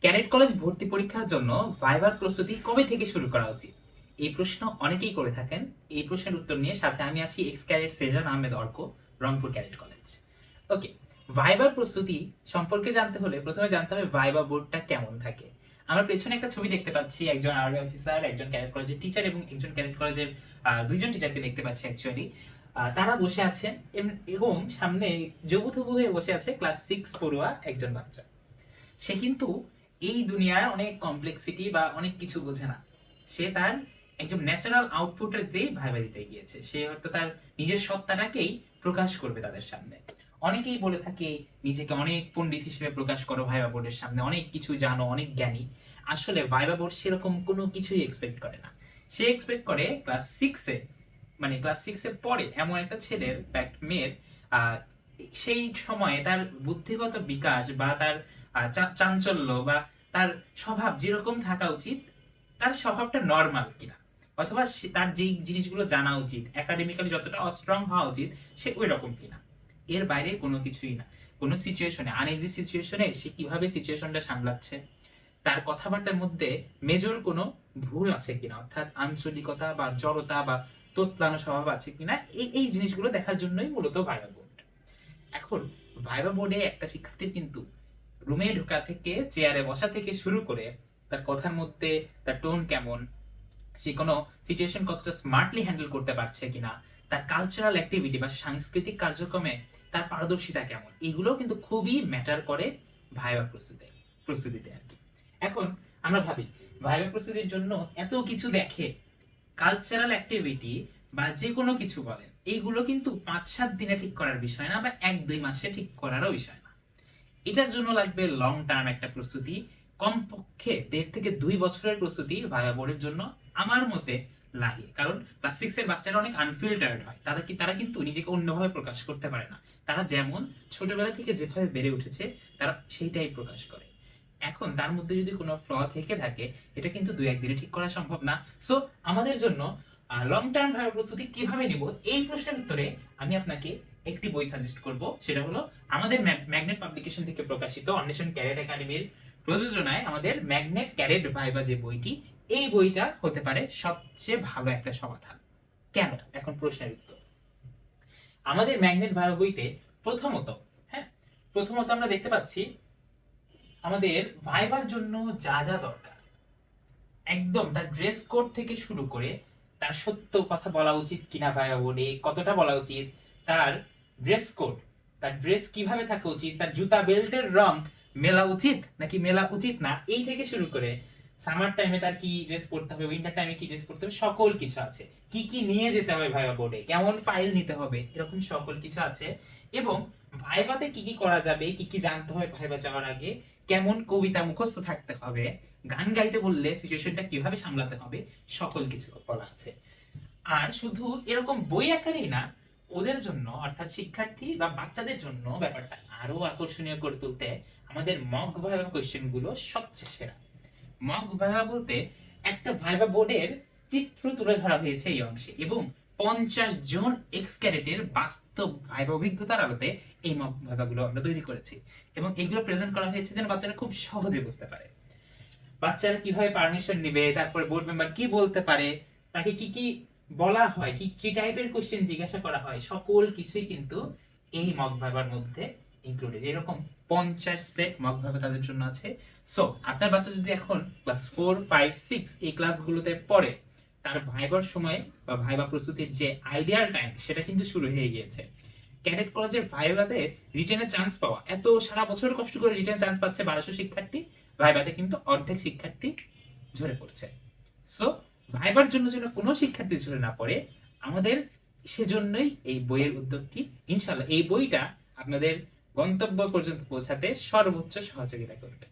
Cadet college ভর্তি পরীক্ষার জন্য ভাইবার প্রস্তুতি কবে থেকে শুরু করা উচিত? এই প্রশ্ন অনেকেই করে থাকেন। এই প্রশ্নের উত্তর নিয়ে সাথে আমি আছি ex cadet Sezan Ahmed Arko, Rangpur cadet college. Okay, ভাইবার প্রস্তুতি সম্পর্কে জানতে হলে প্রথমে জানতে হবে ভাইবা বোর্ডটা কেমন থাকে। আমরা পেছনে একটা ছবি দেখতে পাচ্ছি, একজন আর্মি অফিসার, একজন ক্যাডেট কলেজের টিচার এবং একজন ক্যাডেট কলেজের দুইজন টিচারকে দেখতে পাচ্ছি অ্যাকচুয়ালি। তারা বসে আছেন এবং সামনে যৌথভাবে হয়ে বসে আছে ক্লাস 6 পড়ুয়া একজন বাচ্চা। সে কিন্তু এই দুনিয়ার অনেক কমপ্লেক্সিটি বা অনেক কিছু বোঝে না। সে তার একদম ন্যাচারাল আউটপুটের দিয়ে ভাইবা দিতে গিয়েছে। সে হয়তো তার নিজের সত্তাটাকেই প্রকাশ করবে তাদের সামনে। অনেকেই বলে থাকে নিজেকে অনেক পণ্ডিত হিসেবে প্রকাশ করো ভাইবা বোর্ডের সামনে, অনেক কিছু জানো, অনেক জ্ঞানী। আসলে ভাইবা বোর্ড সেরকম কোনো কিছুই এক্সপেক্ট করে না। সে এক্সপেক্ট করে ক্লাস সিক্সে পড়ে এমন একটা ছেলের বা একটা মেয়ের আহ, সেই সময়ে তার বুদ্ধিগত বিকাশ বা তার চাঞ্চল্য বা তার স্বভাব যেরকম থাকা উচিত, তার স্বভাবটা নর্মাল কিনা, অথবা তার যেই জিনিসগুলো জানা উচিত, একাডেমিক্যালি যতটা স্ট্রং হওয়া উচিত সে ওই রকম কিনা। এর বাইরে কোনো কিছুই না। কোনো সিচুয়েশনে, আনইজি সিচুয়েশনে সে কিভাবে সিচুয়েশনটা সামলাচ্ছে, তার কথাবার্তার মধ্যে মেজর কোনো ভুল আছে কিনা, অর্থাৎ আঞ্চলিকতা বা জড়তা বা তোতলানো স্বভাব আছে কিনা, এই জিনিসগুলো দেখার জন্যই মূলত ভাইবা বোর্ড। এখন ভাইবা বোর্ডে একটা শিক্ষার্থীর কিন্তু রুমে ঢোকা থেকে, চেয়ারে বসা থেকে শুরু করে তার কথার মধ্যে তার টোন কেমন, সে কোনো সিচুয়েশন কতটা স্মার্টলি হ্যান্ডেল করতে পারছে কিনা, তার কালচারাল অ্যাক্টিভিটি বা সাংস্কৃতিক কার্যক্রমে তার পারদর্শিতা কেমন, এগুলো কিন্তু খুবই ম্যাটার করে ভাইবা প্রস্তুতিতে আর কি। এখন আমরা ভাবি ভাইবা প্রস্তুতির জন্য এত কিছু দেখে, কালচারাল অ্যাক্টিভিটি বা যে কোনো কিছু বলেন, এইগুলো কিন্তু 5-7 দিনে ঠিক করার বিষয় না, বা 1-2 মাসে ঠিক করারও বিষয় না। এটার জন্য লাগবে লং টার্ম একটা প্রস্তুতি। কমপক্ষে 1.5 থেকে 2 বছরের প্রস্তুতি ভাইবা বোর্ডের জন্য আমার মতে লাগে। কারণ ক্লাস 6 এর বাচ্চারা অনেক আনফিল্টার্ড হয়, তারা কিন্তু নিজেকে অন্যভাবে প্রকাশ করতে পারে না। তারা যেমন ছোটবেলা থেকে যেভাবে বেড়ে উঠেছে তারা সেইটাই প্রকাশ করে। এখন তার মধ্যে যদি কোনো ফ্ল থেকে থাকে, এটা কিন্তু 2-1 দিনে ঠিক করা সম্ভব না। সো আমাদের জন্য লং টার্ম ভাবে প্রস্তুতি কিভাবে নিব, এই প্রশ্নের উত্তরে আমি আপনাকে একটি বই সাজেস্ট করব। সেটা হলো আমাদের ম্যাগনেট পাবলিকেশন থেকে প্রকাশিত অন্বেষণ ক্যাডেট একাডেমির প্রযোজনায় আমাদের ম্যাগনেট ক্যাডেট ভাইবা যে বইটি, এই বইটা হতে পারে সবচেয়ে ভালো একটা সমাধান। কেন? এখন প্রশ্নের উত্তর। আমাদের ম্যাগনেট ভাইবা বইতে প্রথমত, হ্যাঁ, প্রথমত আমরা দেখতে পাচ্ছি আমাদের ভাইবার জন্য যা যা দরকার, একদম তার ড্রেস কোড থেকে শুরু করে তার সত্য কথা বলা উচিত কিনা ভাইবা বোর্ডে, কতটা বলা উচিত, তার ড্রেস কোড, তার ড্রেস কিভাবে থাকা উচিত, তার জুতা বেল্টের রং মেলা উচিত নাকি মেলা উচিত না, এই থেকে শুরু করে সামার টাইমে তার কি ড্রেস পরতে হবে, উইন্টার টাইমে কি ড্রেস পরতে হবে, সকল কিছু আছে। কি কি নিয়ে যেতে হবে ভাইবা বোর্ডে, কেমন ফাইল নিতে হবে, এরকম সকল কিছু আছে। এবং ভাইবাতে কি কি করা যাবে, কি কি জানতে হবে ভাইবা যাওয়ার আগে, কেমন কবিতা মুখস্থ থাকতে হবে, গান গাইতে বললে সিচুয়েশনটা কিভাবে সামলাতে হবে, সকল কিছু বলা আছে। আর শুধু এরকম বই আকারেই না, ওদের জন্য অর্থাৎ শিক্ষার্থী বা বাচ্চাদের জন্য ব্যাপারটা আরো আকর্ষণীয় করে তুলতে আমাদের মক ভাইবা কোশ্চেন গুলো সবচেয়ে সেরা। মক ভাইবা বলতে একটা ভাইবা বোর্ডের চিত্র তুলে ধরা হয়েছে এই অংশে, এবং 50 জন এক্স ক্যাডেটের বাস্তব ভাইবা অভিজ্ঞতার আলোতে এই মক ভাইবা গুলো আমরা তৈরি করেছি, এবং এগুলো প্রেজেন্ট করা হয়েছে যেন বাচ্চারা খুব সহজে বুঝতে পারে। বাচ্চারা কিভাবে পারমিশন নিবে, তারপরে বোর্ড মেম্বার কি বলতে পারে, তাকে কি কি বলা হয়, কি কি টাইপের কোশ্চেন জিজ্ঞাসা করা হয়, সকল কিছুই কিন্তু এই মক ভাইবার মধ্যে ইনক্লুডেড। এরকম 50 সেট মক ভাইবা তাদের জন্য আছে। সো আপনার বাচ্চা যদি এখন ক্লাস 4, 5, 6 এই ক্লাসগুলোতে পড়ে, তার ভাইবার সময় বা ভাইবা প্রস্তুতির যে আইডিয়াল টাইম, সেটা কিন্তু শুরু হয়ে গিয়েছে। ক্যাডেট কলেজের ভাইভাতে রিটেনের চান্স পাওয়া, এত সারা বছর কষ্ট করে রিটেন চান্স পাচ্ছে 1200 শিক্ষার্থী, ভাইভাতে কিন্তু অর্ধেক শিক্ষার্থী ঝরে পড়ছে। সো ভাইবার জন্য যেন কোনো শিক্ষার্থী ঝরে না পড়ে, আমাদের সেজন্যই এই বইয়ের উদ্যোগটি। ইনশাল্লাহ এই বইটা আপনাদের গন্তব্য পর্যন্ত পৌঁছাতে সর্বোচ্চ সহযোগিতা করবে।